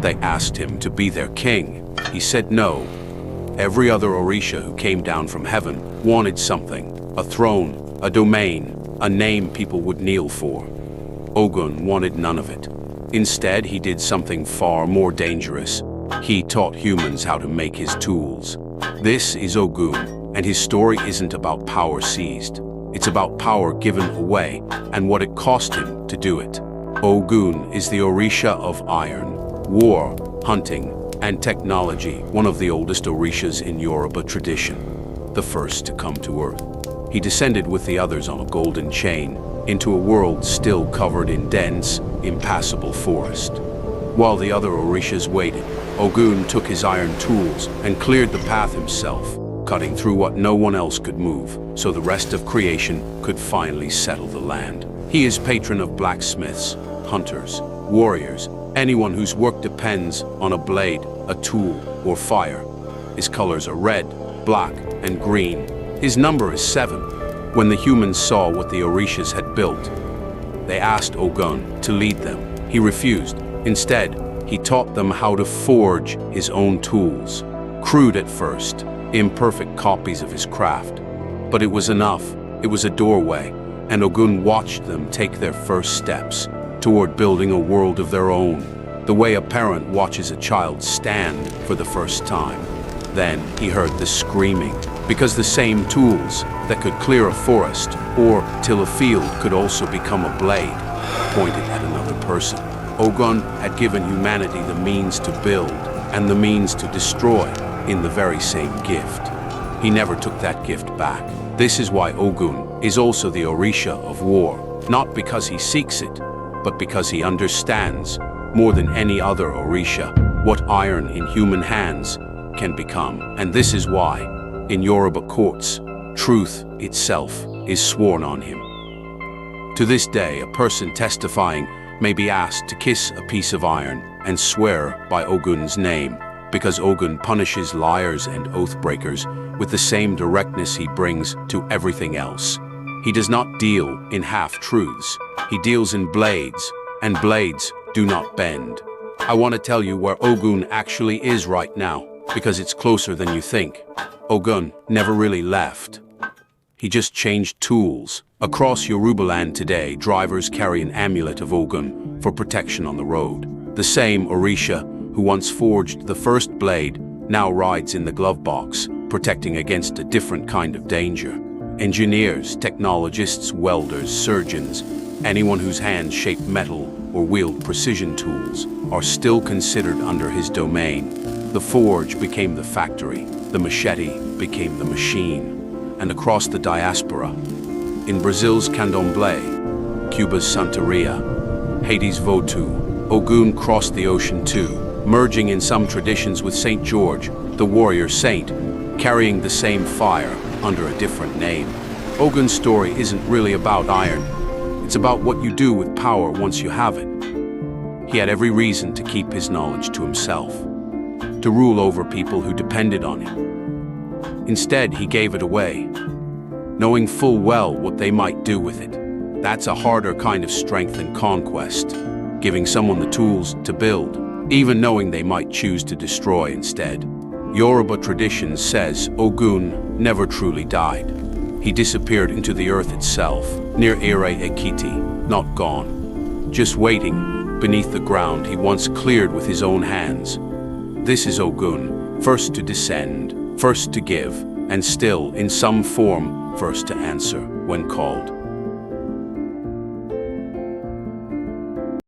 They asked him to be their king. He said no. Every other Orisha who came down from heaven wanted something: a throne, a domain, a name people would kneel for. Ogun wanted none of it. Instead, he did something far more dangerous. He taught humans how to make his tools. This is Ogun, and his story isn't about power seized. It's about power given away and what it cost him to do it. Ogun is the Orisha of iron, war, hunting, and technology, one of the oldest Orishas in Yoruba tradition, the first to come to Earth. He descended with the others on a golden chain into a world still covered in dense, impassable forest. While the other Orishas waited, Ogun took his iron tools and cleared the path himself, cutting through what no one else could move, so the rest of creation could finally settle the land. He is patron of blacksmiths, hunters, warriors, anyone whose work depends on a blade, a tool, or fire. His colors are red, black, and green. His number is 7. When the humans saw what the Orishas had built, they asked Ogun to lead them. He refused. Instead, he taught them how to forge his own tools. Crude at first, imperfect copies of his craft. But it was enough. It was a doorway, and Ogun watched them take their first steps toward building a world of their own, the way a parent watches a child stand for the first time. Then he heard the screaming, because the same tools that could clear a forest or till a field could also become a blade, pointed at another person. Ogun had given humanity the means to build and the means to destroy in the very same gift. He never took that gift back. This is why Ogun is also the Orisha of war, not because he seeks it, but because he understands, more than any other Orisha, what iron in human hands can become. And this is why, in Yoruba courts, truth itself is sworn on him. To this day, a person testifying may be asked to kiss a piece of iron and swear by Ogun's name, because Ogun punishes liars and oath breakers with the same directness he brings to everything else. He does not deal in half-truths. He deals in blades, and blades do not bend. I want to tell you where Ogun actually is right now, because it's closer than you think. Ogun never really left. He just changed tools. Across Yorubaland today, drivers carry an amulet of Ogun for protection on the road. The same Orisha who once forged the first blade now rides in the glove box, protecting against a different kind of danger. Engineers, technologists, welders, surgeons, anyone whose hands shape metal or wield precision tools are still considered under his domain. The forge became the factory, the machete became the machine. And across the diaspora, in Brazil's Candomblé, Cuba's Santeria, Haiti's Vodou, Ogun crossed the ocean too, merging in some traditions with Saint George, the warrior saint, carrying the same fire under a different name. Ogun's story isn't really about iron. It's about what you do with power once you have it. He had every reason to keep his knowledge to himself, to rule over people who depended on him. Instead, he gave it away, knowing full well what they might do with it. That's a harder kind of strength than conquest, giving someone the tools to build, even knowing they might choose to destroy instead. Yoruba tradition says Ogun never truly died. He disappeared into the earth itself, near Ere Ekiti, not gone, just waiting beneath the ground he once cleared with his own hands. This is Ogun, first to descend, first to give, and still, in some form, first to answer when called.